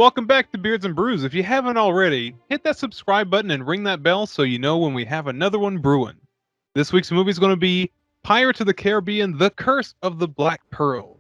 Welcome back to Beards and Brews. If you haven't already, hit that subscribe button and ring that bell so you know when we have another one brewing. This week's movie is going to be Pirates of the Caribbean: The Curse of the Black Pearl.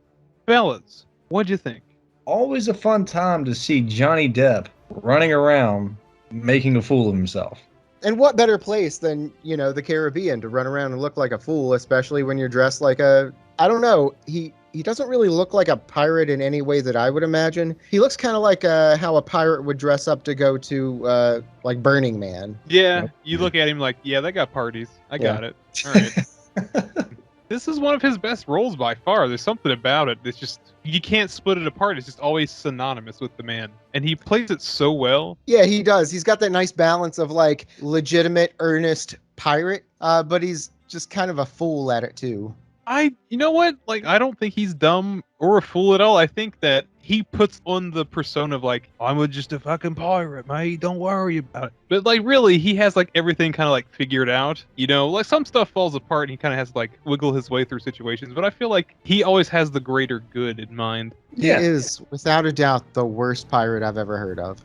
Fellas, what'd you think? Always a fun time to see Johnny Depp running around making a fool of himself. And what better place than, the Caribbean to run around and look like a fool, especially when you're dressed like a... I don't know. He doesn't really look like a pirate in any way that I would imagine. He looks kind of like how a pirate would dress up to go to, like, Burning Man. Yeah, you look at him like, yeah, they got parties. I got it. All right. This is one of his best roles by far. There's something about it that's just, you can't split it apart. It's just always synonymous with the man. And he plays it so well. Yeah, he does. He's got that nice balance of, like, legitimate, earnest pirate, but he's just kind of a fool at it, too. You know what? Like, I don't think he's dumb or a fool at all. I think that he puts on the persona of like, I'm just a fucking pirate, mate. Don't worry about it. But like, really, he has like everything kind of like figured out. Like some stuff falls apart and he kind of has to like wiggle his way through situations. But I feel like he always has the greater good in mind. He is, without a doubt, the worst pirate I've ever heard of.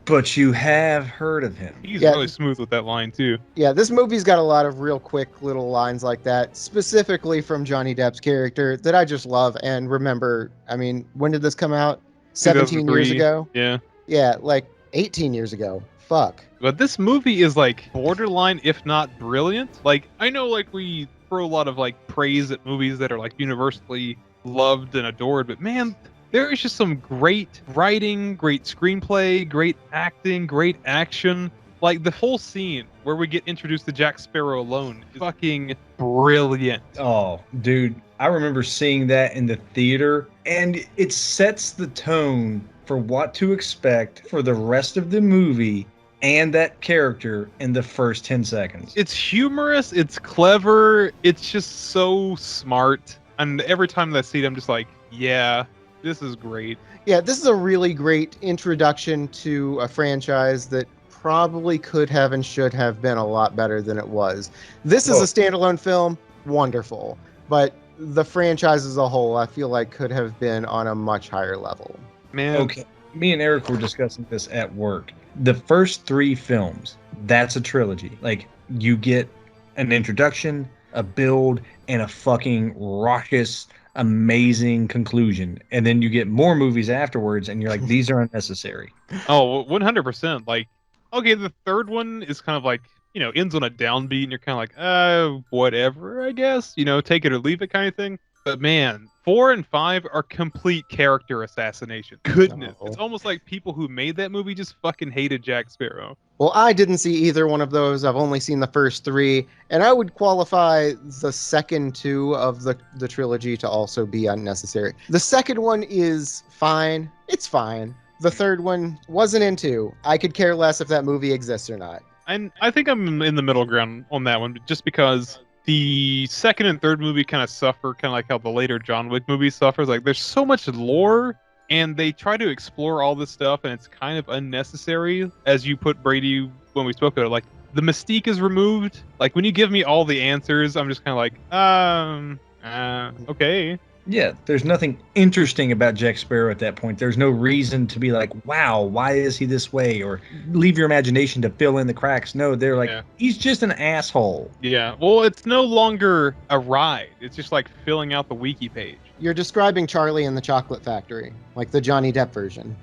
But you have heard of him. He's really smooth with that line, too. Yeah, this movie's got a lot of real quick little lines like that, specifically from Johnny Depp's character, that I just love and remember. I mean, when did this come out? 17 years ago? Yeah. Yeah, like 18 years ago. Fuck. But this movie is, like, borderline, if not brilliant. Like, I know, like, we throw a lot of, like, praise at movies that are, like, universally loved and adored, but man... There is just some great writing, great screenplay, great acting, great action. Like, the whole scene where we get introduced to Jack Sparrow alone is fucking brilliant. Oh, dude. I remember seeing that in the theater, and it sets the tone for what to expect for the rest of the movie and that character in the first 10 seconds. It's humorous, it's clever, it's just so smart. And every time that I see it, I'm just like, yeah... This is great. Yeah, this is a really great introduction to a franchise that probably could have and should have been a lot better than it was. This is a standalone film, wonderful. But the franchise as a whole, I feel like could have been on a much higher level. Man. Okay, me and Eric were discussing this at work. The first 3 films, that's a trilogy. Like, you get an introduction, a build, and a fucking raucous... amazing conclusion, and then you get more movies afterwards and you're like, these are unnecessary. Oh, 100%. Like, okay, the third one is kind of like, ends on a downbeat and you're kind of like, whatever, I guess, take it or leave it kind of thing. But man, 4 and 5 are complete character assassination. Goodness. It's almost like people who made that movie just fucking hated Jack Sparrow. Well, I didn't see either one of those. I've only seen the first 3, and I would qualify the second 2 of the trilogy to also be unnecessary. The second one is fine. It's fine. The third one wasn't into. I could care less if that movie exists or not. And I think I'm in the middle ground on that one, just because the second and third movie kind of suffer, kind of like how the later John Wick movies suffers. Like, there's so much lore, and they try to explore all this stuff, and it's kind of unnecessary. As you put, Brady, when we spoke about it, like, the mystique is removed. Like, when you give me all the answers, I'm just kind of like, okay. Yeah, there's nothing interesting about Jack Sparrow at that point. There's no reason to be like, wow, why is he this way? Or leave your imagination to fill in the cracks. No, they're like, he's just an asshole. Yeah, well, it's no longer a ride. It's just like filling out the wiki page. You're describing Charlie and the Chocolate Factory, like the Johnny Depp version.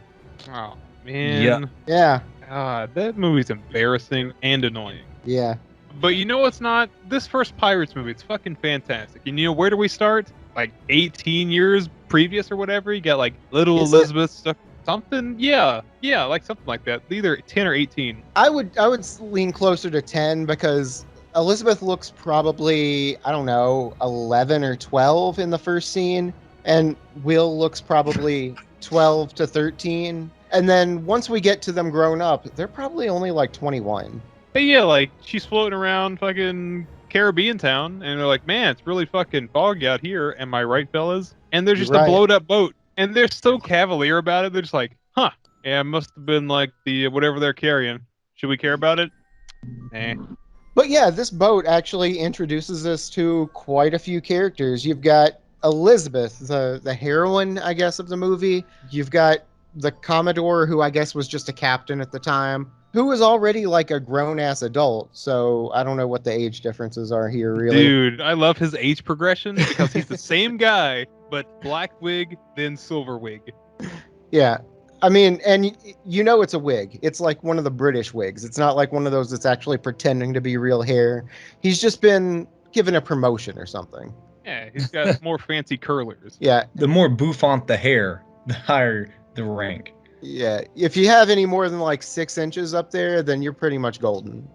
Oh, man. Yeah. God, that movie's embarrassing and annoying. Yeah. But you know what's not? This first Pirates movie, it's fucking fantastic. And where do we start? Like 18 years previous or whatever. You got like little Elizabeth stuff, something. Yeah, like something like that. Either 10 or 18. I would lean closer to 10 because Elizabeth looks probably, I don't know, 11 or 12 in the first scene, and Will looks probably 12 to 13. And then once we get to them grown up, they're probably only like 21. But yeah, like she's floating around fucking Caribbean town, and they're like, man, it's really fucking foggy out here. Am I right, fellas? And there's just a blowed up boat, and they're so cavalier about it. They're just like, huh, yeah, it must have been like the whatever they're carrying. Should we care about it? But yeah, this boat actually introduces us to quite a few characters. You've got Elizabeth, the heroine, I guess, of the movie. You've got the Commodore, who I guess was just a captain at the time, who was already like a grown-ass adult. So I don't know what the age differences are here, really. Dude, I love his age progression because he's the same guy, but black wig, then silver wig. Yeah. I mean, and you know it's a wig. It's like one of the British wigs. It's not like one of those that's actually pretending to be real hair. He's just been given a promotion or something. Yeah, he's got more fancy curlers. Yeah. The more bouffant the hair, the higher the rank. Yeah. If you have any more than like 6 inches up there, then you're pretty much golden.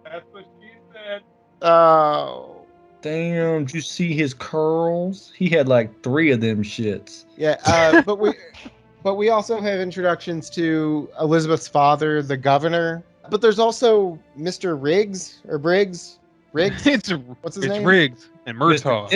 That's what she said. Oh. Damn, did you see his curls? He had like 3 of them shits. Yeah. But we also have introductions to Elizabeth's father, the governor. But there's also Mr. Riggs or Briggs. Riggs? What's his name? Riggs and Murtaugh.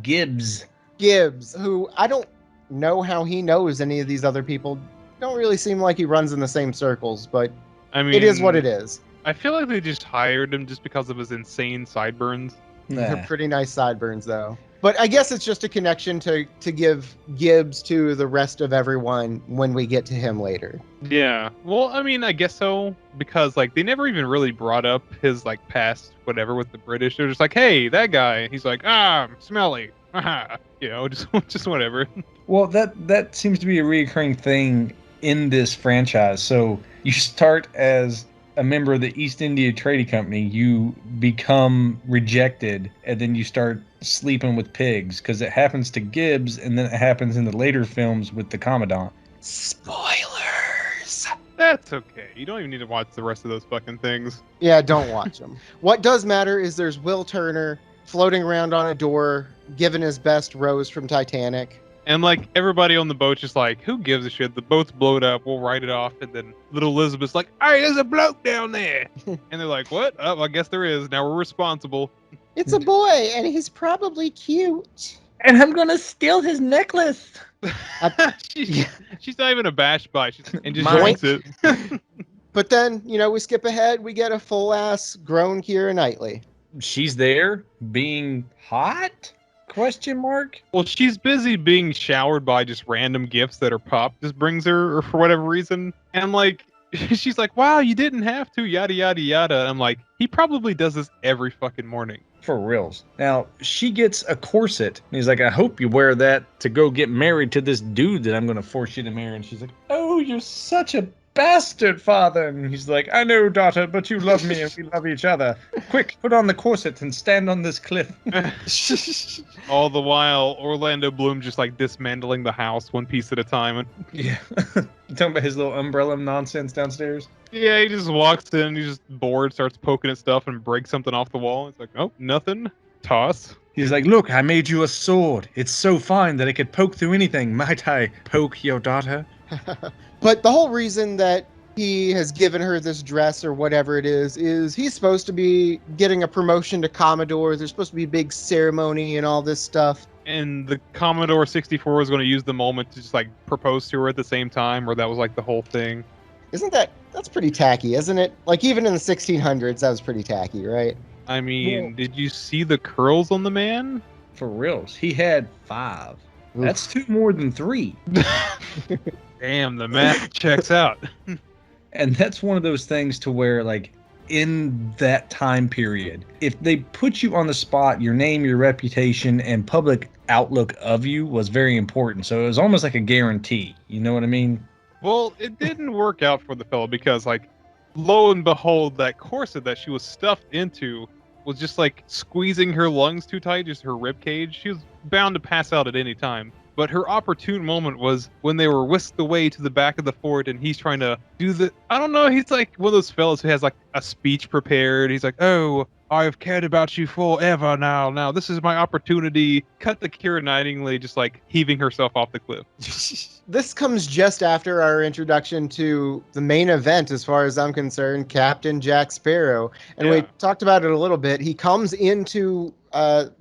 Gibbs. Gibbs, who I don't know how he knows any of these other people. Don't really seem like he runs in the same circles, but I mean, it is what it is. I feel like they just hired him just because of his insane sideburns. They're pretty nice sideburns, though. But I guess it's just a connection to give Gibbs to the rest of everyone when we get to him later. Yeah. Well, I mean, I guess so, because like they never even really brought up his like past whatever with the British. They're just like, hey, that guy. He's like, smelly. You know, just whatever. Well, that seems to be a recurring thing in this franchise. So you start as a member of the East India Trading Company, you become rejected, and then you start sleeping with pigs, because it happens to Gibbs, and then it happens in the later films with the Commandant. Spoilers! That's okay. You don't even need to watch the rest of those fucking things. Yeah, don't watch them. What does matter is there's Will Turner floating around on a door, giving his best Rose from Titanic. And like everybody on the boat's just like, who gives a shit? The boat's blowed up. We'll write it off. And then little Elizabeth's like, hey, there's a bloke down there. And they're like, what? Oh, I guess there is. Now we're responsible. It's a boy, and he's probably cute. And I'm gonna steal his necklace. She's not even abashed by it. And just Mine. drinks it. But then, we skip ahead. We get a full-ass grown Keira Knightley. She's there being hot? Question mark? Well, she's busy being showered by just random gifts that her pop just brings her, or for whatever reason. And like, she's like, wow, you didn't have to, yada, yada, yada. I'm like, he probably does this every fucking morning. For reals. Now, she gets a corset. And he's like, I hope you wear that to go get married to this dude that I'm going to force you to marry. And she's like, oh, you're such a bastard, father. And he's like, I know, daughter, but you love me and we love each other. Quick, put on the corset and stand on this cliff. All the while, Orlando Bloom just like dismantling the house one piece at a time. Yeah. You talking about his little umbrella nonsense downstairs? Yeah, he just walks in, he's just bored, starts poking at stuff and breaks something off the wall. It's like, oh, nothing. Toss. He's like, look, I made you a sword. It's so fine that it could poke through anything. Might I poke your daughter? But the whole reason that he has given her this dress or whatever it is he's supposed to be getting a promotion to Commodore. There's supposed to be a big ceremony and all this stuff. And the Commodore 64 was going to use the moment to just like propose to her at the same time, or that was like the whole thing. That's pretty tacky, isn't it? Like even in the 1600s, that was pretty tacky, right? I mean, Did you see the curls on the man? For reals. He had 5. Oof. That's 2 more than 3. Damn, the math checks out. And that's one of those things to where, like, in that time period, if they put you on the spot, your name, your reputation, and public outlook of you was very important. So it was almost like a guarantee. You know what I mean? Well, it didn't work out for the fellow because, like, lo and behold, that corset that she was stuffed into was just, like, squeezing her lungs too tight, just her rib cage. She was bound to pass out at any time. But her opportune moment was when they were whisked away to the back of the fort and he's trying to do I don't know, he's like one of those fellas who has like a speech prepared. He's like, oh, I've cared about you forever now. Now this is my opportunity. Cut to Keira Knightley just like heaving herself off the cliff. This comes just after our introduction to the main event, as far as I'm concerned, Captain Jack Sparrow. And we talked about it a little bit. He comes into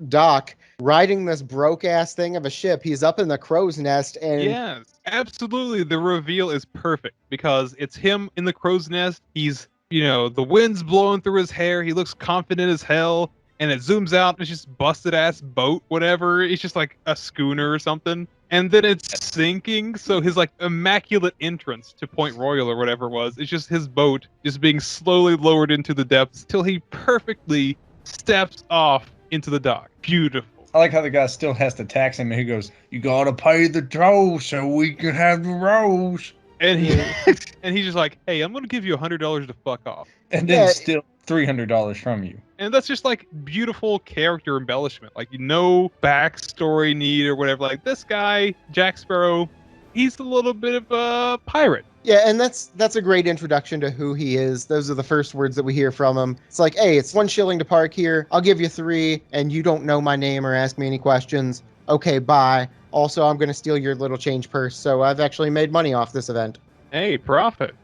dock riding this broke-ass thing of a ship. He's up in the crow's nest. And yes, absolutely. The reveal is perfect because it's him in the crow's nest. He's, the wind's blowing through his hair. He looks confident as hell. and it zooms out, and it's just busted ass boat, whatever. It's just like a schooner or something. And then it's sinking, so his like immaculate entrance to Point Royal or whatever it was, it's just his boat just being slowly lowered into the depths till he perfectly steps off into the dock. Beautiful. I like how the guy still has to tax him, and he goes, "You gotta pay the toll so we can have the rolls." And he and he's just like, "Hey, I'm gonna give you $100 to fuck off." And then steal $300 from you. And that's just like beautiful character embellishment. Like, no backstory need or whatever. Like, this guy, Jack Sparrow, he's a little bit of a pirate. Yeah, and that's a great introduction to who he is. Those are the first words that we hear from him. It's like, hey, it's 1 shilling to park here. I'll give you 3, and you don't know my name or ask me any questions. Okay, bye. Also, I'm going to steal your little change purse, so I've actually made money off this event. Hey, profit.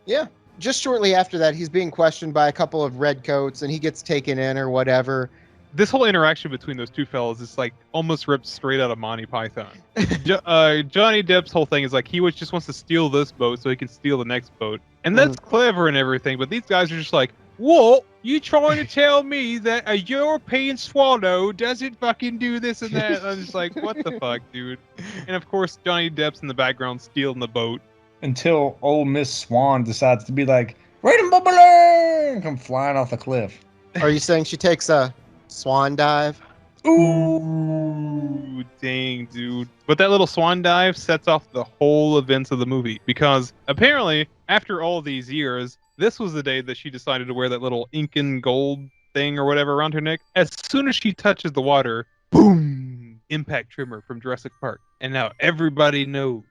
Yeah. Just shortly after that, he's being questioned by a couple of redcoats, and he gets taken in or whatever. This whole interaction between those two fellas is like almost ripped straight out of Monty Python. Johnny Depp's whole thing is like he just wants to steal this boat so he can steal the next boat. And that's clever and everything, but these guys are just like, what? You trying to tell me that a European swallow doesn't fucking do this and that? I'm just like, what the fuck, dude? And of course, Johnny Depp's in the background stealing the boat. Until old Miss Swan decides to be like, "Raiden Bubbler!" and come flying off the cliff. Are you saying she takes a swan dive? Ooh, dang, dude. But that little swan dive sets off the whole events of the movie, because apparently, after all these years, this was the day that she decided to wear that little Incan gold thing or whatever around her neck. As soon as she touches the water, boom! Impact Trimmer from Jurassic Park. And now everybody knows.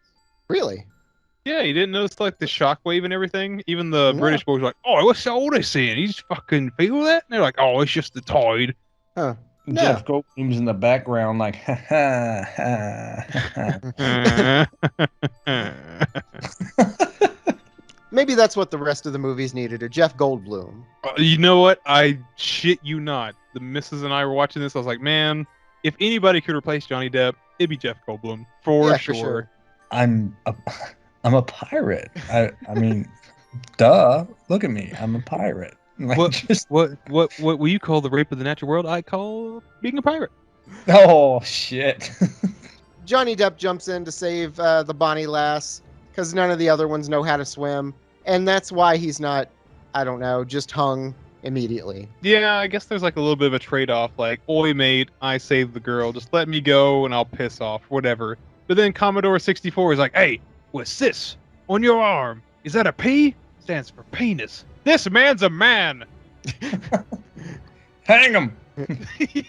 Really? Yeah, you didn't notice like the shockwave and everything? Even the British boys were like, "Oh, what's all they saying? You just fucking feel that?" And they're like, "Oh, it's just the tide." Huh. Jeff Goldblum's in the background like, ha ha ha. Maybe that's what the rest of the movies needed, a Jeff Goldblum. You know what? I shit you not. The missus and I were watching this. I was like, man, if anybody could replace Johnny Depp, it'd be Jeff Goldblum. For sure. I'm a pirate. I mean, duh. Look at me. I'm a pirate. Like, what will you call the rape of the natural world? I call being a pirate. Oh shit. Johnny Depp jumps in to save the Bonnie lass because none of the other ones know how to swim, and that's why he's not, I don't know, just hung immediately. Yeah, I guess there's like a little bit of a trade-off. Like, oi mate, I saved the girl. Just let me go and I'll piss off, whatever. But then Commodore 64 is like, hey, what's this on your arm? Is that a P? Stands for penis. This man's a man. Hang him. Yeah.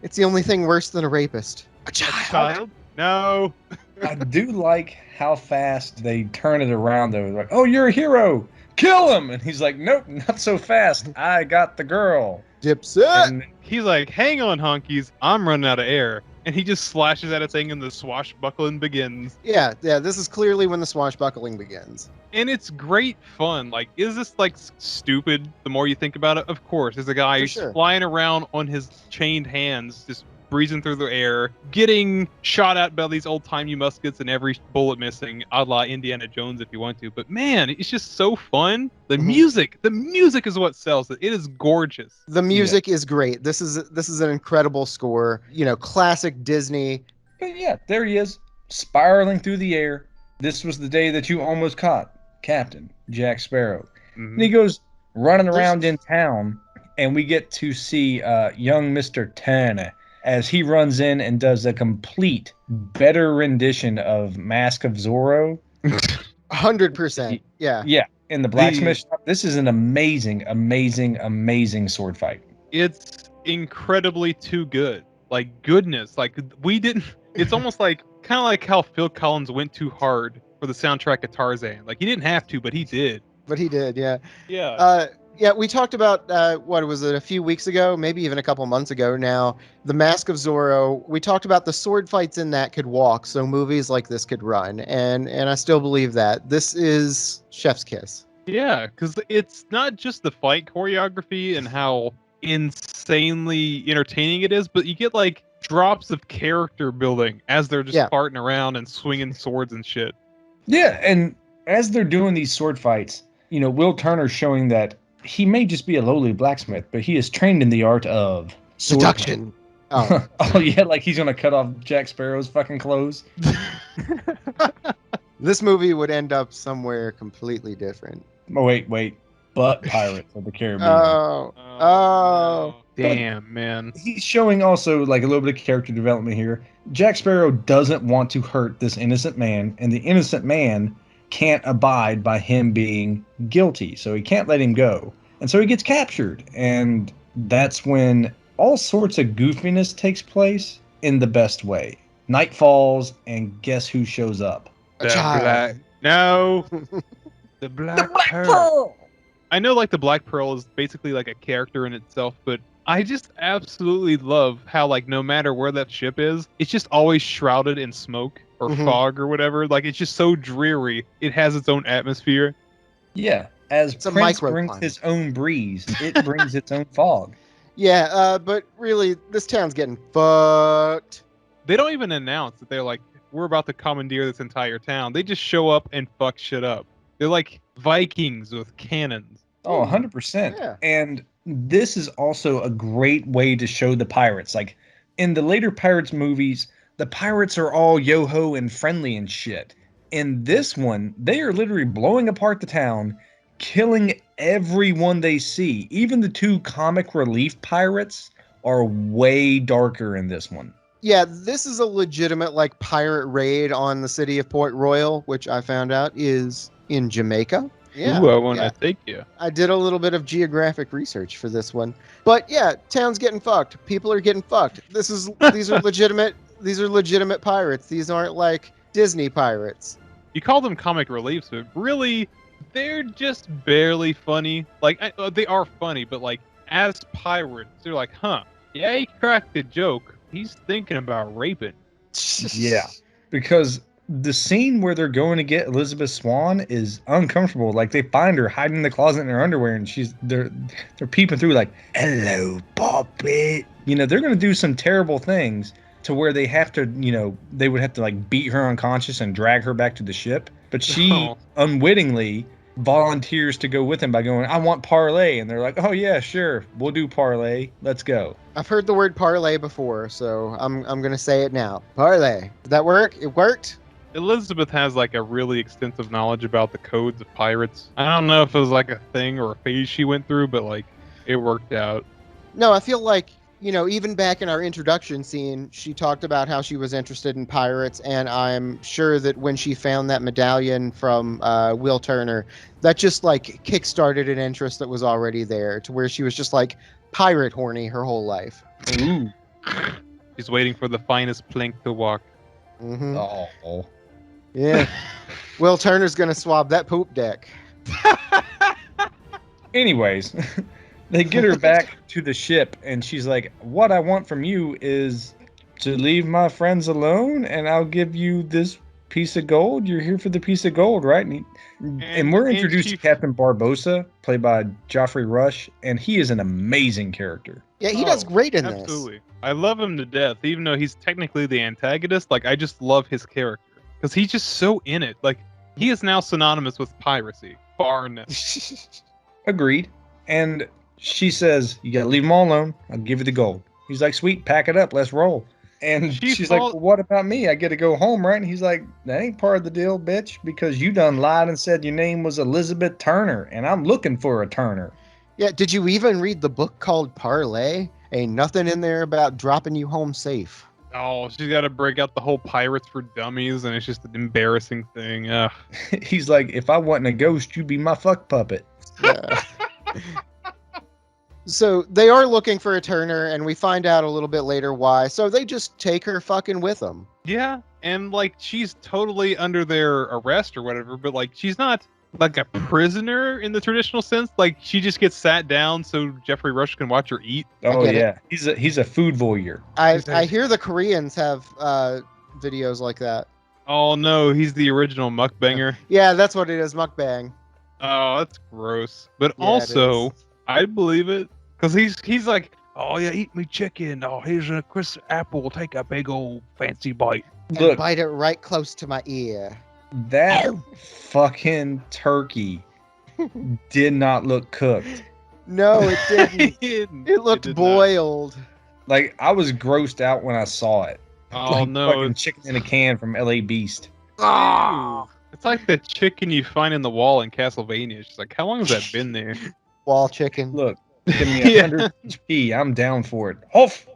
It's the only thing worse than a rapist. A child? No. I do like how fast they turn it around though. Like, oh, you're a hero. Kill him. And he's like, nope, not so fast. I got the girl. Dipset. And he's like, hang on, honkies. I'm running out of air. And he just slashes at a thing and the swashbuckling begins. Yeah, this is clearly when the swashbuckling begins. And it's great fun. Like, is this like stupid the more you think about it? Of course. There's a guy who's flying around on his chained hands, just breezing through the air, getting shot at by these old-timey muskets and every bullet missing, a la Indiana Jones if you want to. But man, it's just so fun. The music is what sells it. It is gorgeous. The music is great. This is an incredible score. You know, classic Disney. But yeah, there he is, spiraling through the air. This was the day that you almost caught Captain Jack Sparrow. And he goes running around in town, and we get to see young Mr. Turner as he runs in and does a complete better rendition of Mask of Zorro. 100%. Yeah. Yeah. In the blacksmith shop. This is an amazing, amazing, amazing sword fight. It's incredibly too good. Like, goodness. Like, we didn't. It's almost like kind of like how Phil Collins went too hard for the soundtrack of Tarzan. Like, he didn't have to, but he did. But he did, yeah. Yeah. Yeah, we talked about, what was it, a few weeks ago, maybe even a couple months ago now, The Mask of Zorro. We talked about the sword fights in that could walk, so movies like this could run. And I still believe that. This is chef's kiss. Yeah, because it's not just the fight choreography and how insanely entertaining it is, but you get, like, drops of character building as they're just farting around and swinging swords and shit. Yeah, and as they're doing these sword fights, you know, Will Turner's showing that he may just be a lowly blacksmith, but he is trained in the art of Seduction. Oh, Oh yeah, like he's gonna cut off Jack Sparrow's fucking clothes. this movie would end up somewhere completely different. Oh wait. But Pirates of the Caribbean. Oh, no. Damn, man. He's showing also like a little bit of character development here. Jack Sparrow doesn't want to hurt this innocent man, and the innocent man can't abide by him being guilty, so he can't let him go. And so he gets captured, and that's when all sorts of goofiness takes place in the best way. Night falls, and guess who shows up? a child. No. The Black Pearl. I know like the Black Pearl is basically like a character in itself, but I just absolutely love how like no matter where that ship is, it's just always shrouded in smoke or Mhm. fog or whatever. Like it's just so dreary. It has its own atmosphere. Yeah, as It's a Prince brings microclimate. his own breeze, it brings its own fog. Yeah, but really, this town's getting fucked. They don't even announce that they're like, we're about to commandeer this entire town. They just show up and fuck shit up. They're like Vikings with cannons. Oh, 100%. Yeah. And this is also a great way to show the pirates. Like in the later Pirates movies, the pirates are all yo-ho and friendly and shit. In this one, they are literally blowing apart the town, killing everyone they see. Even the two comic relief pirates are way darker in this one. Yeah, this is a legitimate like pirate raid on the city of Port Royal, which I found out is in Jamaica. Yeah, Ooh, I want to yeah. take you. I did a little bit of geographic research for this one. But yeah, town's getting fucked. People are getting fucked. These are legitimate pirates. These aren't like Disney pirates. You call them comic reliefs, but really, they're just barely funny. Like they are funny, but like as pirates, they're like, huh? Yeah, he cracked a joke. He's thinking about raping. Yeah. Because the scene where they're going to get Elizabeth Swann is uncomfortable. Like they find her hiding in the closet in her underwear, and they're peeping through like, "Hello, Poppet." You know, they're gonna do some terrible things to where they have to, you know, they would have to like beat her unconscious and drag her back to the ship. But she Oh. unwittingly volunteers to go with him by going, "I want parlay," and they're like, "Oh yeah, sure, we'll do parlay. Let's go." I've heard the word parlay before, so I'm gonna say it now. Parlay. Did that work? It worked? Elizabeth has like a really extensive knowledge about the codes of pirates. I don't know if it was like a thing or a phase she went through, but like it worked out. No, I feel like, you know, even back in our introduction scene, she talked about how she was interested in pirates, and I'm sure that when she found that medallion from Will Turner, that just like kickstarted an interest that was already there, to where she was just like pirate horny her whole life. Ooh. She's waiting for the finest plank to walk. Mm-hmm. Oh. Yeah. Will Turner's gonna swab that poop deck. Anyways, they get her back to the ship, and she's like, "What I want from you is to leave my friends alone, and I'll give you this piece of gold. You're here for the piece of gold, right?" And we're and introduced she- to Captain Barbosa, played by Joffrey Rush, and he is an amazing character. Yeah, he does Oh, great in this. Absolutely. I love him to death, even though he's technically the antagonist. Like, I just love his character because he's just so in it. Like, he is now synonymous with piracy. Farness. Agreed. And she says, "You gotta leave them all alone. I'll give you the gold." He's like, "Sweet, pack it up. Let's roll." And She she's like, thought- "Well, what about me? I get to go home, right?" And he's like, "That ain't part of the deal, bitch, because you done lied and said your name was Elizabeth Turner, and I'm looking for a Turner." Yeah, did you even read the book called Parlay? Ain't nothing in there about dropping you home safe. Oh, she's got to break out the whole Pirates for Dummies, and it's just an embarrassing thing. Ugh. He's like, "If I wasn't a ghost, you'd be my fuck puppet." Yeah. So they are looking for a Turner, and we find out a little bit later why. So they just take her fucking with them. Yeah, and like she's totally under their arrest or whatever, but like she's not like a prisoner in the traditional sense. Like she just gets sat down so Jeffrey Rush can watch her eat. Oh get it. yeah, he's a food voyeur. I hear the Koreans have videos like that. Oh no, he's the original mukbanger. Yeah, that's what it is, mukbang. Oh, that's gross. But Yeah, it also, is. I believe it because he's like, oh yeah, eat me chicken. Oh, here's a crisp apple. Take a big old fancy bite. And Look, bite it right close to my ear. that fucking turkey did not look cooked. No, it didn't. It looked did not. boiled. Like, I was grossed out when I saw it. Oh Like no, fucking chicken in a can from LA Beast. Ew. It's like the chicken you find in the wall in Castlevania. It's just like, how long has that been there? Wall chicken. Look, give me Yeah. 100 HP. I'm down for it. Off.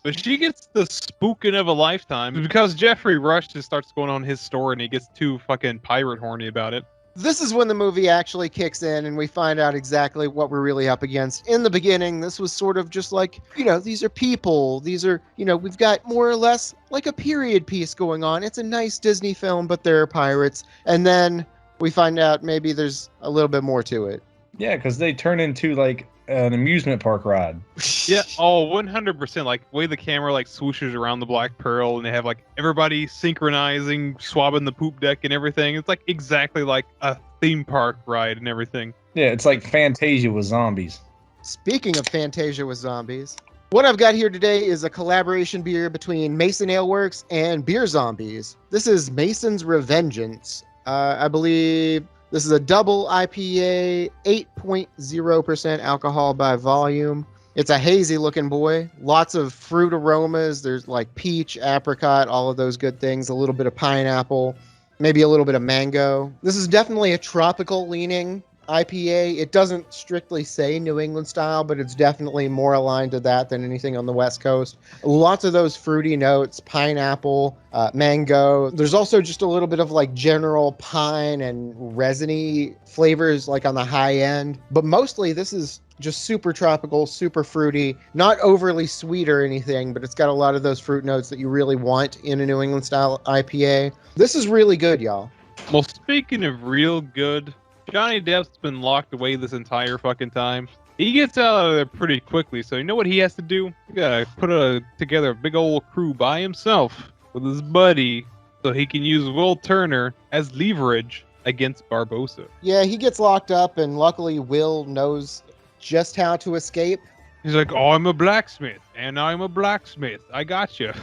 But she gets the spooking of a lifetime because Jeffrey Rush just starts going on his story and he gets too fucking pirate horny about it. This is when the movie actually kicks in and we find out exactly what we're really up against. In the beginning, this was sort of just like, these are people. These are, we've got more or less like a period piece going on. It's a nice Disney film, but there are pirates. And then we find out maybe there's a little bit more to it. Yeah, because they turn into like an amusement park ride. Yeah, 100%. Like, way the camera like swooshes around the Black Pearl and they have like everybody synchronizing, swabbing the poop deck and everything. It's like exactly like a theme park ride and everything. Yeah, it's like Fantasia with zombies. Speaking of Fantasia with zombies, what I've got here today is a collaboration beer between Mason Ale Works and Beer Zombies. This is Mason's Revengeance. I believe this is a double IPA, 8.0% alcohol by volume. It's a hazy looking boy. Lots of fruit aromas. There's like peach, apricot, all of those good things. A little bit of pineapple, maybe a little bit of mango. This is definitely a tropical leaning IPA. It doesn't strictly say New England style, but it's definitely more aligned to that than anything on the West Coast. Lots of those fruity notes, pineapple, mango. There's also just a little bit of like general pine and resiny flavors like on the high end, but mostly this is just super tropical, super fruity, not overly sweet or anything, but it's got a lot of those fruit notes that you really want in a New England style IPA. This is really good, y'all. Well, speaking of real good, Johnny Depp's been locked away this entire fucking time. He gets out of there pretty quickly, so you know what he has to do? He gotta put together a big old crew by himself with his buddy so he can use Will Turner as leverage against Barbossa. Yeah, he gets locked up, and luckily Will knows just how to escape. He's like, oh, I'm a blacksmith, and I'm a blacksmith. I got you.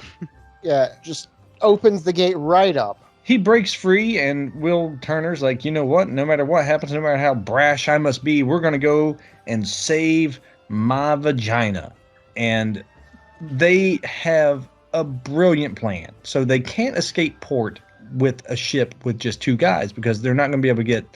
Yeah, just opens the gate right up. He breaks free, and Will Turner's like, you know what? No matter what happens, no matter how brash I must be, we're going to go and save my vagina. And they have a brilliant plan. So they can't escape port with a ship with just two guys because they're not going to be able to get,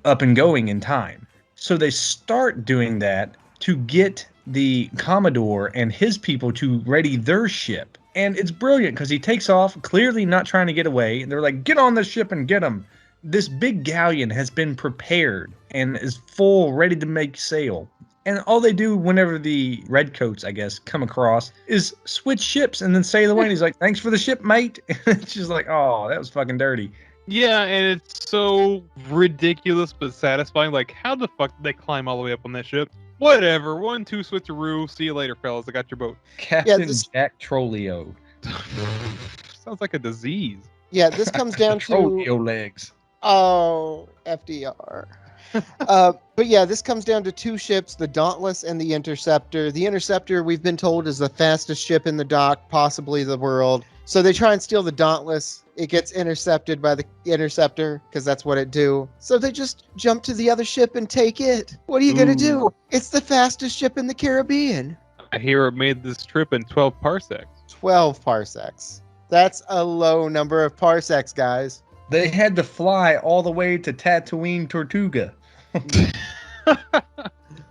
up and going in time. So they start doing that to get the Commodore and his people to ready their ship. And it's brilliant because he takes off, clearly not trying to get away. And they're like, get on this ship and get him. This big galleon has been prepared and is full, ready to make sail. And all they do whenever the redcoats, I guess, come across is switch ships and then sail away. And he's like, thanks for the ship, mate. And it's just like, oh, that was fucking dirty. Yeah, and it's so ridiculous but satisfying. Like, how the fuck did they climb all the way up on that ship? Whatever. 1-2 switcheroo. See you later, fellas. I got your boat. Captain Jack Trollio. Sounds like a disease. Yeah, this comes down to... Trollio legs. Oh, FDR. But yeah, this comes down to two ships, the Dauntless and the Interceptor. The Interceptor, we've been told, is the fastest ship in the dock, possibly the world. So they try and steal the Dauntless. It gets intercepted by the Interceptor, because that's what it do. So they just jump to the other ship and take it. What are you going to do? It's the fastest ship in the Caribbean. I hear it made this trip in 12 parsecs. 12 parsecs. That's a low number of parsecs, guys. They had to fly all the way to Tatooine, Tortuga.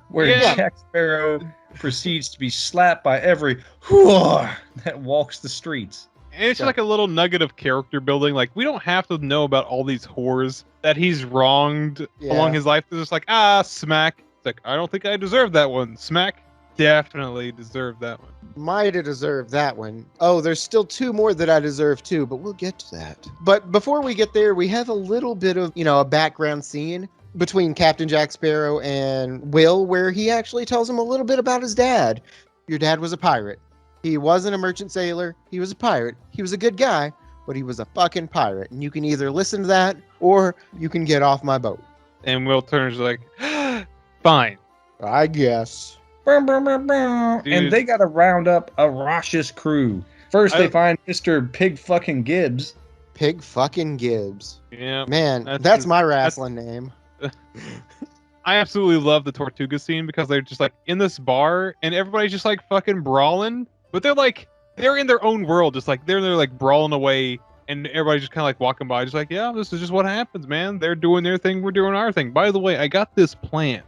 Where Jack Sparrow proceeds to be slapped by every whoa that walks the streets. And it's like a little nugget of character building. Like, we don't have to know about all these whores that he's wronged along his life. They're just like, smack. It's like, I don't think I deserve that one. Smack. Definitely deserve that one. Might have deserved that one. Oh, there's still two more that I deserve too, but we'll get to that. But before we get there, we have a little bit of, a background scene between Captain Jack Sparrow and Will, where he actually tells him a little bit about his dad. Your dad was a pirate. He wasn't a merchant sailor. He was a pirate. He was a good guy, but he was a fucking pirate. And you can either listen to that or you can get off my boat. And Will Turner's like, fine. I guess. And they got to round up a raucous crew. First, they find Mr. Pig fucking Gibbs. Pig fucking Gibbs. Yeah. Man, that's my wrestling name. I absolutely love the Tortuga scene because they're just like in this bar and everybody's just like fucking brawling, but they're in their own world, just like they're like brawling away, and everybody's just kind of like walking by, just like, yeah, this is just what happens, man. They're doing their thing, we're doing our thing. By the way, I got this plan.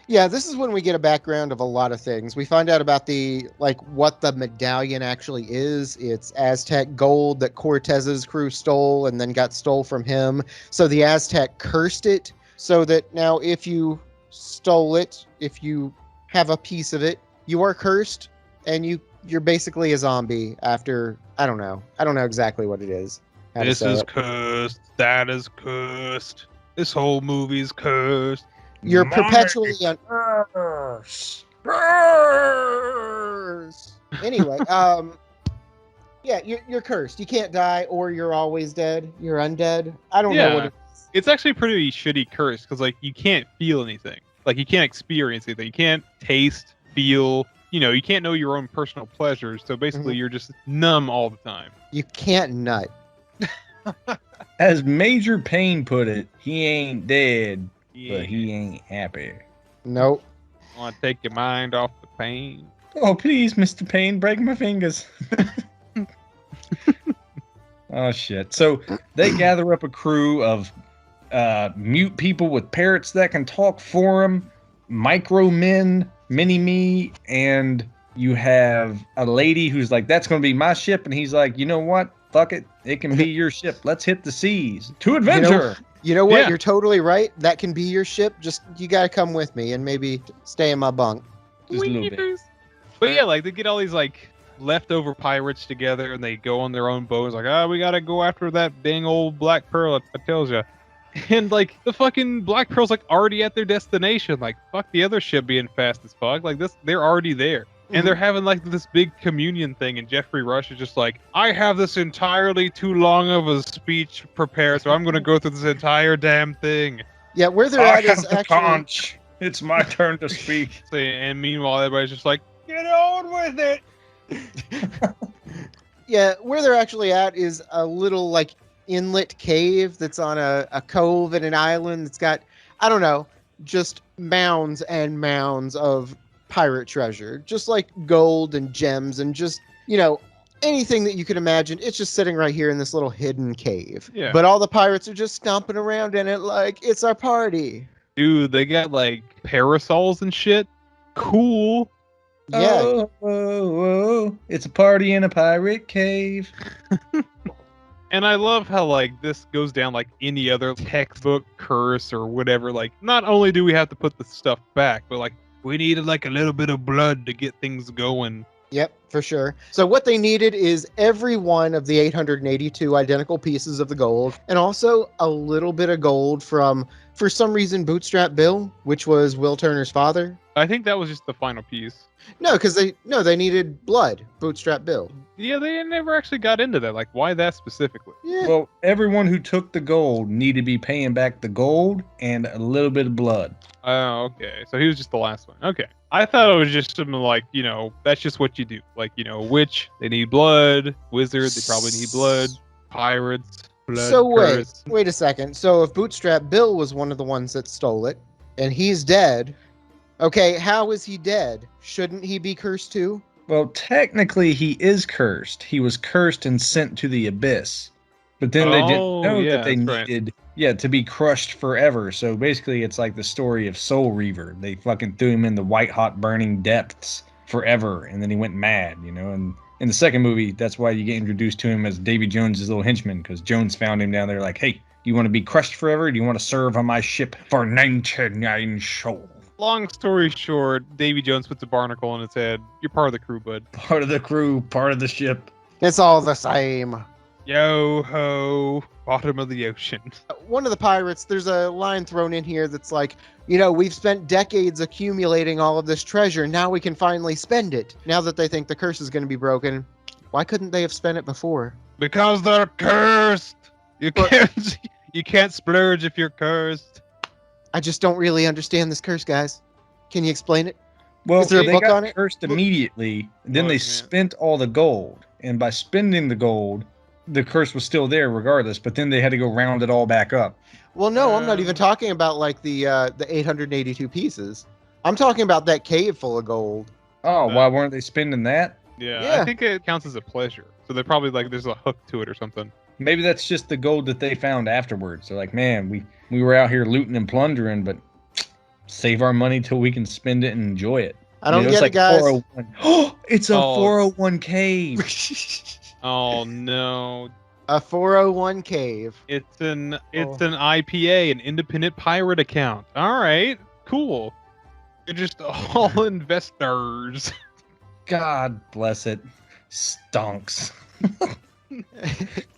Yeah, this is when we get a background of a lot of things. We find out about what the medallion actually is. It's Aztec gold that Cortez's crew stole and then got stole from him. So the Aztec cursed it so that now if you stole it, if you have a piece of it, you are cursed and you're basically a zombie after, I don't know exactly what it is. This is cursed. That is cursed. This whole movie's cursed. You're perpetually on Anyway, yeah, you're cursed. You can't die, or you're always dead. You're undead. I don't know what it is. It's actually pretty shitty curse because like you can't feel anything. Like you can't experience anything. You can't taste, feel. You can't know your own personal pleasures. So basically, you're just numb all the time. You can't nut. As Major Payne put it, he ain't dead. But he ain't happy. Nope. Want to take your mind off the pain? Oh, please, Mr. Payne, break my fingers. Oh, shit. So they gather up a crew of mute people with parrots that can talk for them, micro men, mini-me, and you have a lady who's like, that's going to be my ship. And he's like, you know what? Fuck it. It can be your ship. Let's hit the seas. To adventure. You know what? Yeah. You're totally right. That can be your ship. Just, you got to come with me and maybe stay in my bunk. Just a little bit. But yeah, like they get all these like leftover pirates together and they go on their own boats. Like, we got to go after that dang old Black Pearl, I tells ya. And like the fucking Black Pearl's like already at their destination. Like, fuck the other ship being fast as fuck. Like they're already there. And they're having like this big communion thing, and Jeffrey Rush is just like, I have this entirely too long of a speech prepared, so I'm going to go through this entire damn thing. Yeah, where they're at is actually... Conch. It's my turn to speak. And meanwhile, everybody's just like, get on with it. Yeah, where they're actually at is a little like inlet cave that's on a cove in an island that's got, I don't know, just mounds and mounds of pirate treasure, just like gold and gems and just, anything that you could imagine. It's just sitting right here in this little hidden cave. Yeah. But all the pirates are just stomping around in it like it's our party. Dude, they got like parasols and shit. Cool. Yeah. Oh, it's a party in a pirate cave. And I love how like this goes down like any other textbook curse or whatever. Like, not only do we have to put the stuff back, but like we needed like a little bit of blood to get things going. Yep, for sure. So what they needed is every one of the 882 identical pieces of the gold, and also a little bit of gold from, for some reason, Bootstrap Bill, which was Will Turner's father. I think that was just the final piece. No, because they needed blood, Bootstrap Bill. Yeah, they never actually got into that. Like, why that specifically? Yeah. Well, everyone who took the gold needed to be paying back the gold and a little bit of blood. Oh, okay. So he was just the last one. Okay. I thought it was just something like, that's just what you do. Like, witch, they need blood. Wizard, they probably need blood. Pirates, blood. So curse. wait a second. So if Bootstrap Bill was one of the ones that stole it, and he's dead, okay, how is he dead? Shouldn't he be cursed too? Well, technically, he is cursed. He was cursed and sent to the abyss. But then they didn't know that they needed, to be crushed forever. So basically, it's like the story of Soul Reaver. They fucking threw him in the white-hot burning depths forever, and then he went mad, And in the second movie, that's why you get introduced to him as Davy Jones's little henchman, because Jones found him down there like, hey, you want to be crushed forever? Do you want to serve on my ship for 99 souls? Long story short, Davy Jones puts a barnacle on his head. You're part of the crew, bud. Part of the crew, part of the ship. It's all the same. Yo ho, bottom of the ocean. One of the pirates, there's a line thrown in here that's like, we've spent decades accumulating all of this treasure. Now we can finally spend it. Now that they think the curse is going to be broken, why couldn't they have spent it before? Because they're cursed. You can't splurge if you're cursed. I just don't really understand this curse, guys. Can you explain it? Well, is there a book got on it? Cursed immediately. Then they spent all the gold, and by spending the gold, the curse was still there regardless, but then they had to go round it all back up. Well, no, I'm not even talking about like the 882 pieces. I'm talking about that cave full of gold. Oh, why weren't they spending that? Yeah, I think it counts as a pleasure. So they're probably like, there's a hook to it or something. Maybe that's just the gold that they found afterwards. They're like, man, we were out here looting and plundering, but save our money till we can spend it and enjoy it. I don't get it, guys. 401. Oh, it's a 401 cave. Oh no. A 401 cave. It's an IPA, an independent pirate account. All right, cool. They're just all investors. God bless it. Stonks.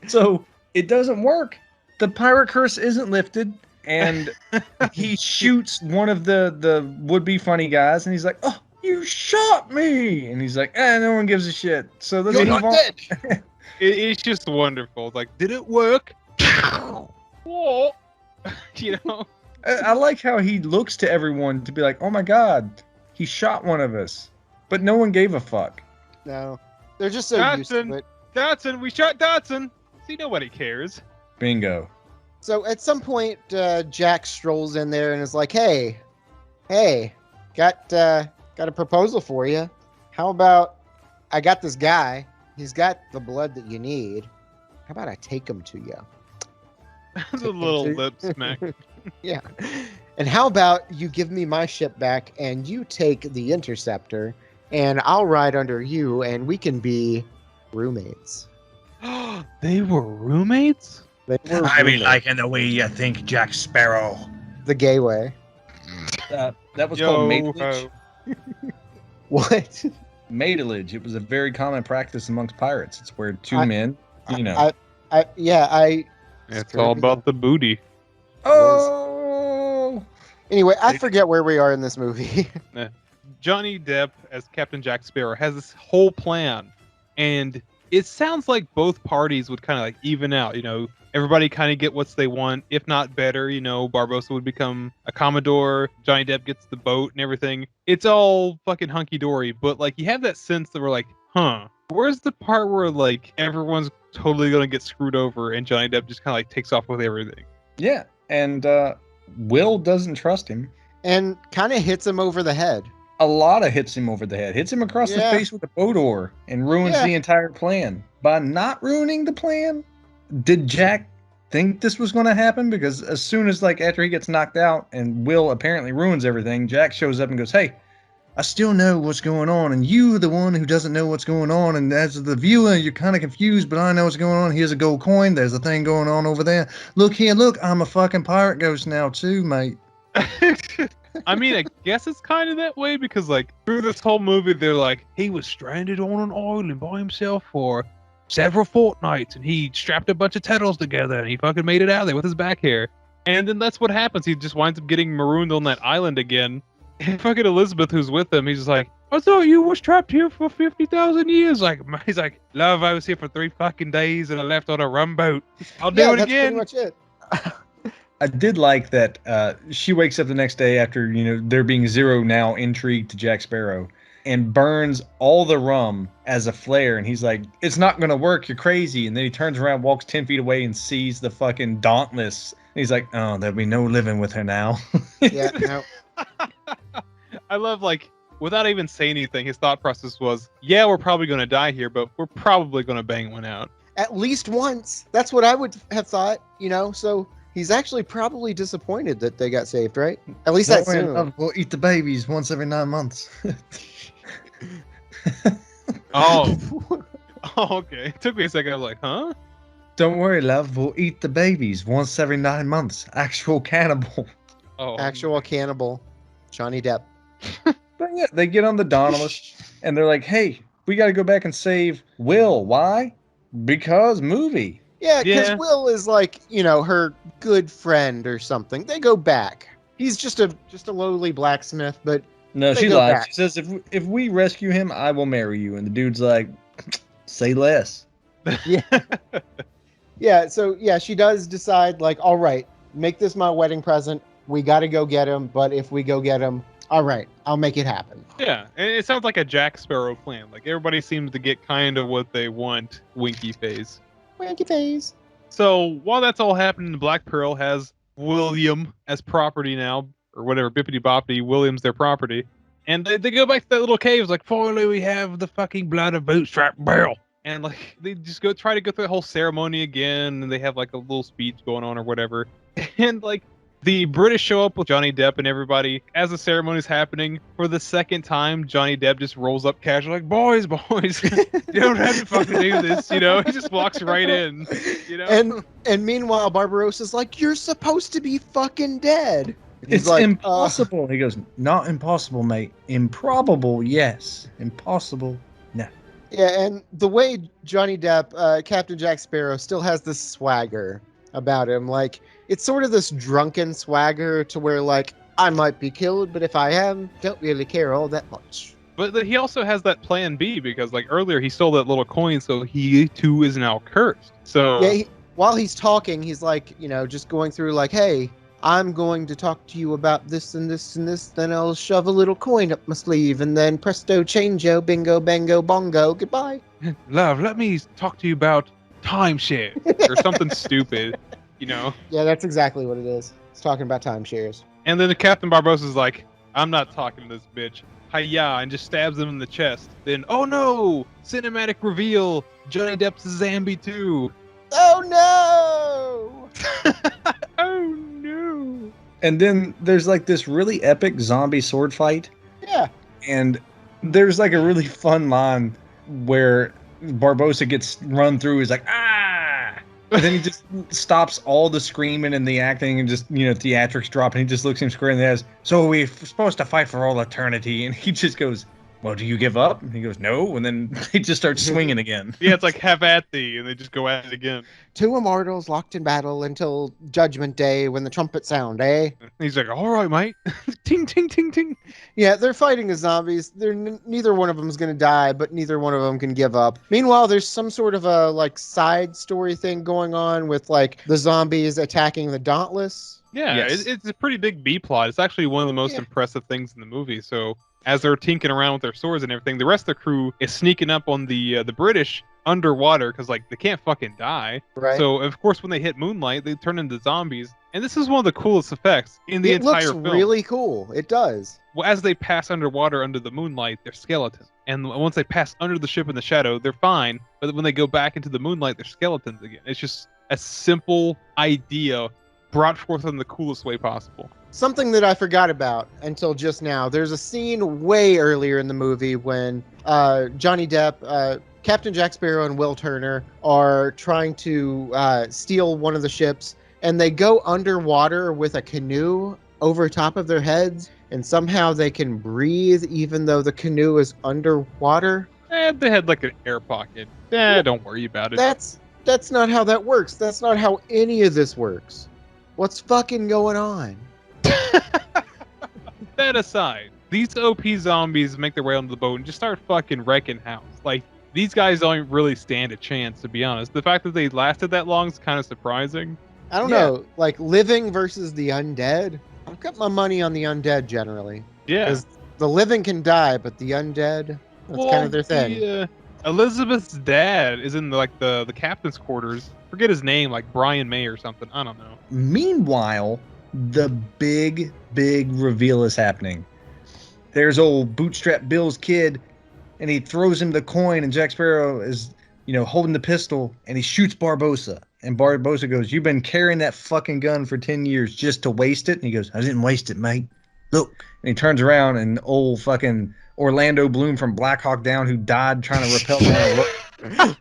So it doesn't work. The pirate curse isn't lifted, and he shoots one of the would-be funny guys, and he's like, "Oh, you shot me!" And he's like, no one gives a shit. So let's move on. It's just wonderful. It's like, did it work? Whoa. You know? I like how he looks to everyone to be like, "Oh my god, he shot one of us," but no one gave a fuck. No, they're just so used to it. Dotson, we shot Dotson. See, nobody cares. Bingo. So at some point, Jack strolls in there and is like, "Hey, got a proposal for you. How about I got this guy? He's got the blood that you need. How about I take him to you?" That's a little lip smack. Yeah. And how about you give me my ship back and you take the Interceptor and I'll ride under you and we can be roommates. They were roommates? I be liking the way you think, Jack Sparrow. The gay way. That was called maidage. What? Maidage. It was a very common practice amongst pirates. It's where two men, you know. It's all about the booty. Oh! Anyway, I forget where we are in this movie. Johnny Depp as Captain Jack Sparrow has this whole plan, and it sounds like both parties would kind of like even out, you know, everybody kind of get what they want, if not better, you know, Barbossa would become a Commodore, Johnny Depp gets the boat and everything. It's all fucking hunky-dory, but like you have that sense that we're like, where's the part where like everyone's totally gonna get screwed over and Johnny Depp just kind of like takes off with everything? Yeah, and Will doesn't trust him. And kind of hits him over the head. A lot of hits him over the head. Hits him across the face with a boat oar and ruins the entire plan. By not ruining the plan, did Jack think this was going to happen? Because as soon as, like, after he gets knocked out and Will apparently ruins everything, Jack shows up and goes, "Hey, I still know what's going on, and you the one who doesn't know what's going on, and as the viewer, you're kind of confused, but I know what's going on. Here's a gold coin. There's a thing going on over there. Look here, look, I'm a fucking pirate ghost now too, mate." I mean, I guess it's kind of that way because, like, through this whole movie, they're like, he was stranded on an island by himself for several fortnights, and he strapped a bunch of titles together, and he fucking made it out of there with his back hair. And then that's what happens. He just winds up getting marooned on that island again. And fucking Elizabeth, who's with him, he's just like, "I thought you was trapped here for 50,000 years." Like, he's like, "Love, I was here for 3 fucking days, and I left on a rum boat. I'll do it again." That's pretty much it. I did like that she wakes up the next day after, you know, there being zero now intrigue to Jack Sparrow and burns all the rum as a flare. And he's like, "It's not going to work. You're crazy." And then he turns around, walks 10 feet away and sees the fucking Dauntless. And he's like, "Oh, there'll be no living with her now." Yeah, no. I love, like, without even saying anything, his thought process was, yeah, we're probably going to die here, but we're probably going to bang one out. At least once. That's what I would have thought, you know, so he's actually probably disappointed that they got saved, right? At least that's soon. We'll eat the babies once every 9 months. Oh, okay. It took me a second. I was like, huh? "Don't worry, love. We'll eat the babies once every 9 months. Actual cannibal." Oh, Actual cannibal. Johnny Depp. But yeah, they get on the Dauntless and they're like, "Hey, we got to go back and save Will." Why? Because movie. Yeah, because Will is like, you know, her good friend or something. They go back. He's just a lowly blacksmith, but No, she lies. She says, if we rescue him, I will marry you. And the dude's like, "Say less." Yeah. Yeah, so yeah, she does decide, like, all right, make this my wedding present. We got to go get him, but if we go get him, all right, I'll make it happen. Yeah, and it sounds like a Jack Sparrow plan. Like, everybody seems to get kind of what they want, winky face. Wanky face. So while that's all happening, Black Pearl has William as property now, or whatever, Bippity Boppity, William's their property. And they go back to that little cave. It's like, finally we have the fucking blood of Bootstrap Barrel. And like they just try to go through the whole ceremony again, and they have like a little speech going on or whatever. And like the British show up with Johnny Depp and everybody as the ceremony's happening. For the second time, Johnny Depp just rolls up casually, like, boys, you don't have to fucking do this, you know? He just walks right in, you know? And meanwhile, Barbarossa's like, you're supposed to be fucking dead. It's like, impossible. He goes, not impossible, mate. Improbable, yes. Impossible, no. Yeah, and the way Johnny Depp, Captain Jack Sparrow, still has this swagger about him. Like, it's sort of this drunken swagger to where, like, I might be killed, but if I am, don't really care all that much. But he also has that plan B because, like, earlier he stole that little coin, so he too is now cursed. So yeah, while he's talking, he's like, you know, just going through like, hey, I'm going to talk to you about this and this and this. Then I'll shove a little coin up my sleeve, and then presto changeo, bingo, bango, bongo, goodbye. Love, let me talk to you about timeshare or something stupid, you know? Yeah, that's exactly what it is. It's talking about timeshares. And then the Captain Barbossa's like, I'm not talking to this bitch. Hi-ya, and just stabs him in the chest. Then, oh no! Cinematic reveal! Johnny Depp's a zombie too! Oh no! Oh no! And then there's like this really epic zombie sword fight. Yeah. And there's like a really fun line where Barbossa gets run through. He's like, ah! And then he just stops all the screaming and the acting and just, you know, theatrics drop. And he just looks him square in the eyes. So we're supposed to fight for all eternity. And he just goes, well, do you give up? And he goes, no. And then they just start swinging again. Yeah, it's like, have at thee. And they just go at it again. Two immortals locked in battle until Judgment Day when the trumpet sound, eh? And he's like, all right, mate. Ting, ting, ting, ting. Yeah, they're fighting the zombies. Neither one of them is going to die, but neither one of them can give up. Meanwhile, there's some sort of a like side story thing going on with like the zombies attacking the Dauntless. Yeah, Yes. it's a pretty big B plot. It's actually one of the most impressive things in the movie. So as they're tinkering around with their swords and everything, the rest of the crew is sneaking up on the British underwater because like they can't fucking die. Right. So of course when they hit moonlight, they turn into zombies. And this is one of the coolest effects in the entire film. It looks really cool. It does. Well, as they pass underwater under the moonlight, they're skeletons. And once they pass under the ship in the shadow, they're fine. But when they go back into the moonlight, they're skeletons again. It's just a simple idea brought forth in the coolest way possible. Something that I forgot about until just now. There's a scene way earlier in the movie when Johnny Depp, Captain Jack Sparrow, and Will Turner are trying to steal one of the ships, and they go underwater with a canoe over top of their heads, and somehow they can breathe even though the canoe is underwater. They had like an air pocket. Don't worry about it. That's not how that works. That's not how any of this works. What's fucking going on? That aside, these OP zombies make their way onto the boat and just start fucking wrecking house. Like, these guys don't really stand a chance, to be honest. The fact that they lasted that long is kind of surprising. I don't know. Like, living versus the undead. I've got my money on the undead generally. Yeah. Because the living can die, but the undead, that's kind of their thing. Elizabeth's dad is in the captain's quarters. Forget his name, like Brian May or something. I don't know. Meanwhile, the big reveal is happening. There's old Bootstrap Bill's kid, and he throws him the coin, and Jack Sparrow is, you know, holding the pistol, and he shoots Barbossa. And Barbossa goes, you've been carrying that fucking gun for 10 years just to waste it? And he goes, I didn't waste it, mate. Look. And he turns around, and old fucking Orlando Bloom from Black Hawk Down, who died trying to repel down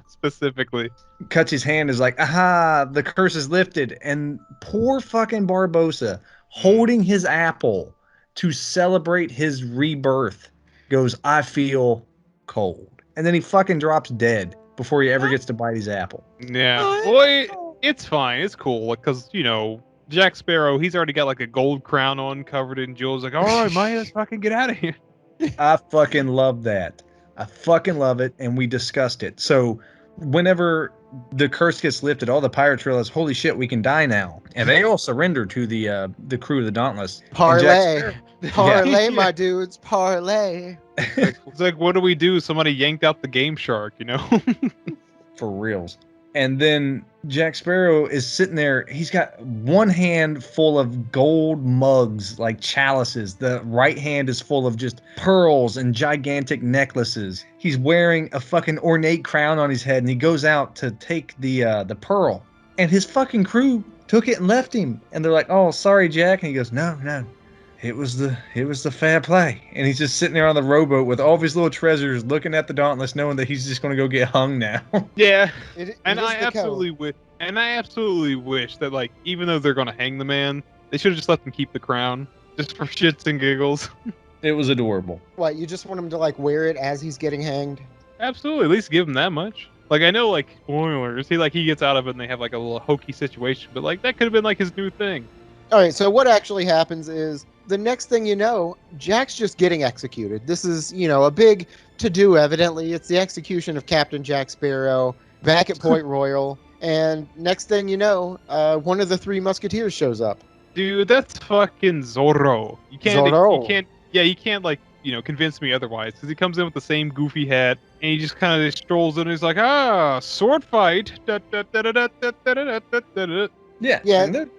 specifically, cuts his hand, is like, aha, the curse is lifted. And poor fucking Barbossa, holding his apple to celebrate his rebirth, goes, I feel cold. And then he fucking drops dead before he ever gets to bite his apple. Yeah. Boy, it's fine. It's cool. Because, you know, Jack Sparrow, he's already got like a gold crown on covered in jewels. Like, all right, man, let's fucking get out of here. I fucking love that. I fucking love it. And we discussed it. So whenever the curse gets lifted, all the pirates realize, holy shit, we can die now. And they all surrender to the crew of the Dauntless. Parlay. Parlay, my dudes. Parlay. It's like, what do we do? Somebody yanked out the game shark, you know? for reals. And then Jack Sparrow is sitting there. He's got one hand full of gold mugs, like chalices. The right hand is full of just pearls and gigantic necklaces. He's wearing a fucking ornate crown on his head, and he goes out to take the pearl. And his fucking crew took it and left him. And they're like, "Oh, sorry, Jack." And he goes, "No, no. It was the fair play." And he's just sitting there on the rowboat with all of his little treasures, looking at the Dauntless, knowing that he's just going to go get hung now. Yeah, It and is I the absolutely wish that, like, even though they're going to hang the man, they should have just let them keep the crown, just for shits and giggles. It was adorable. What, you just want him to like wear it as he's getting hanged? Absolutely, at least give him that much. Like, I know, like, spoilers, he gets out of it and they have like a little hokey situation, but like that could have been like his new thing. All right, so what actually happens is the next thing you know, Jack's just getting executed. This is, a big to-do, evidently. It's the execution of Captain Jack Sparrow back at Point Royal. And next thing you know, one of the three Musketeers shows up. Dude, that's fucking Zorro. Zorro. You can't like, convince me otherwise. Because he comes in with the same goofy hat, and he just kind of strolls in and he's like, sword fight. Da, da, da, da, da, da, da, da, da, da, da. Yeah. And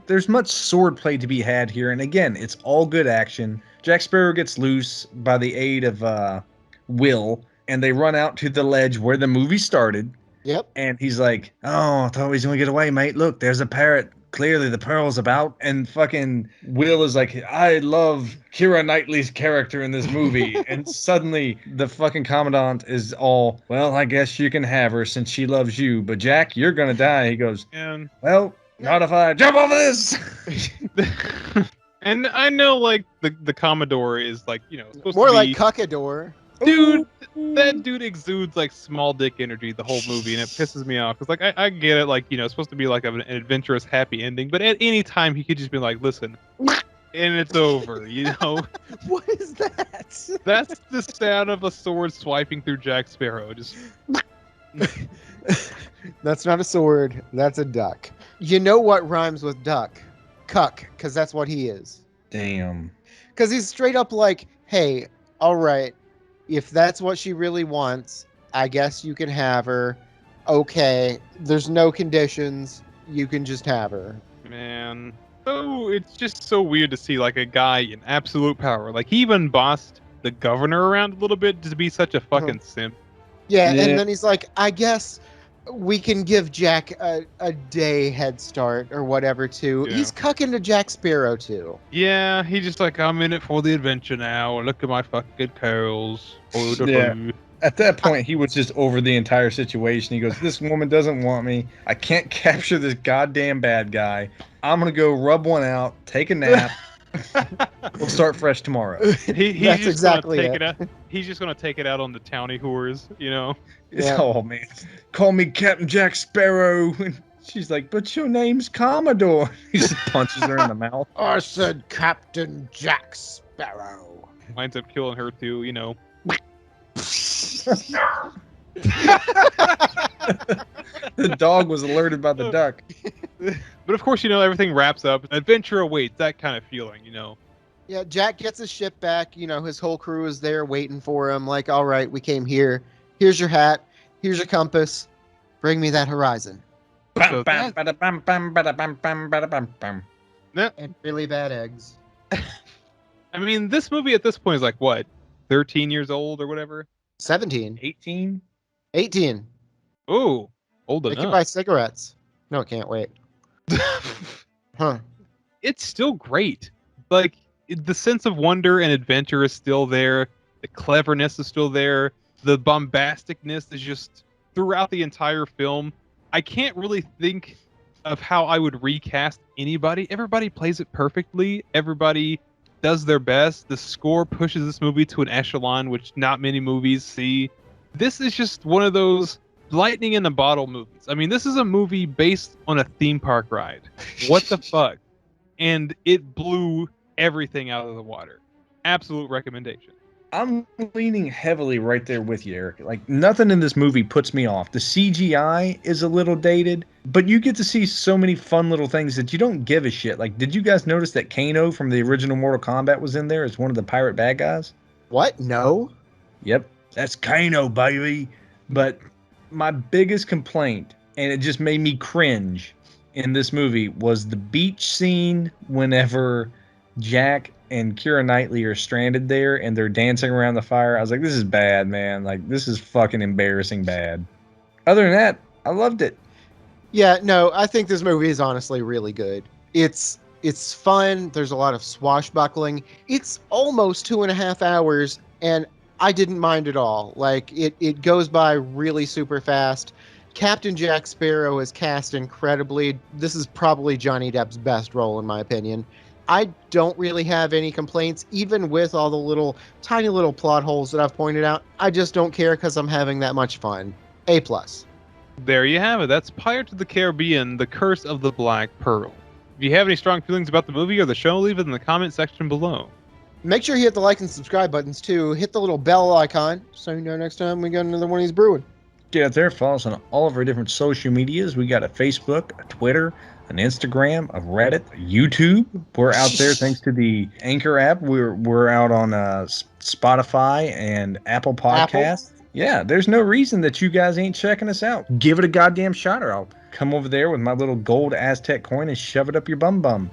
there's much sword play to be had here, and again, it's all good action. Jack Sparrow gets loose by the aid of Will, and they run out to the ledge where the movie started. Yep. And he's like, "Oh, I thought he was gonna get away, mate. Look, there's a parrot. Clearly the pearl's about." And fucking Will is like, "I love Keira Knightley's character in this movie." And suddenly the fucking commandant is all, "Well, I guess you can have her since she loves you, but Jack, you're gonna die." He goes, And "Well, not if I jump over this." and I know, like, the Commodore is like, supposed More to like be, Cuckador. dude. That dude exudes like small dick energy the whole movie, and it pisses me off. Cause like I get it, like, it's supposed to be like an adventurous, happy ending, but at any time he could just be like, "Listen," and it's over. What is that? That's the sound of a sword swiping through Jack Sparrow. Just That's not a sword. That's a duck. You know what rhymes with duck? Cuck, because that's what he is. Damn. Because he's straight up like, "Hey, all right, if that's what she really wants, I guess you can have her. Okay, there's no conditions. You can just have her." man. So it's just so weird to see like a guy in absolute power. Like, he even bossed the governor around a little bit to be such a fucking simp. Yeah, Yeah. and then he's like, "I guess we can give Jack a day head start or whatever, too." Yeah. He's cucking to Jack Sparrow, too. Yeah, he just like, "I'm in it for the adventure now. Look at my fucking curls." Yeah. At that point, he was just over the entire situation. He goes, "This woman doesn't want me. I can't capture this goddamn bad guy. I'm going to go rub one out, take a nap. We'll start fresh tomorrow." He's That's just exactly gonna take it. it out. He's just gonna take it out on the townie whores, Yeah. Oh, man. "Call me Captain Jack Sparrow." And she's like, "But your name's Commodore." He just punches her in the mouth. I said Captain Jack Sparrow. Winds up killing her too, The dog was alerted by the duck. But of course, everything wraps up. Adventure awaits, that kind of feeling, Yeah, Jack gets his ship back. His whole crew is there waiting for him. Like, "All right, we came here. Here's your hat. Here's your compass. Bring me that horizon." So Bam, bam, bada, bam, bam, bada, bam, bam, bada, bam, bam. And really bad eggs. I mean, this movie at this point is like, what, 13 years old or whatever? 17. 18? 18. Oh, old They can enough. buy cigarettes. No, it can't wait. Huh. It's still great. Like, the sense of wonder and adventure is still there. The cleverness is still there. The bombasticness is just throughout the entire film. I can't really think of how I would recast anybody. Everybody plays it perfectly. Everybody does their best. The score pushes this movie to an echelon which not many movies see. This is just one of those lightning in a bottle movies. I mean, this is a movie based on a theme park ride. What the fuck? And it blew everything out of the water. Absolute recommendation. I'm leaning heavily right there with you, Eric. Like, nothing in this movie puts me off. The CGI is a little dated, but you get to see so many fun little things that you don't give a shit. Like, did you guys notice that Kano from the original Mortal Kombat was in there as one of the pirate bad guys? What? No? Yep. That's Kano, baby. But My biggest complaint, and it just made me cringe in this movie, was the beach scene whenever Jack and Keira Knightley are stranded there and they're dancing around the fire. I was like, this is bad, man. Like, this is fucking embarrassing bad. Other than that, I loved it. Yeah, no, I think this movie is honestly really good. It's fun. There's a lot of swashbuckling. It's almost 2.5 hours, and I didn't mind at all. Like it goes by really super fast. Captain Jack Sparrow is cast incredibly. This is probably Johnny Depp's best role, in my opinion. I don't really have any complaints, even with all the tiny little plot holes that I've pointed out. I just don't care because I'm having that much fun. A plus. There you have it. That's Pirates of the Caribbean: The Curse of the Black Pearl. If you have any strong feelings about the movie or the show, leave it in the comment section below. Make sure you hit the like and subscribe buttons too. Hit the little bell icon so you know next time we got another one of these brewing. Get out there, follow us on all of our different social medias. We got a Facebook, a Twitter, an Instagram, a Reddit, a YouTube. We're out there thanks to the Anchor app. We're out on Spotify and Apple Podcasts. Yeah, there's no reason that you guys ain't checking us out. Give it a goddamn shot, or I'll come over there with my little gold Aztec coin and shove it up your bum. Bum.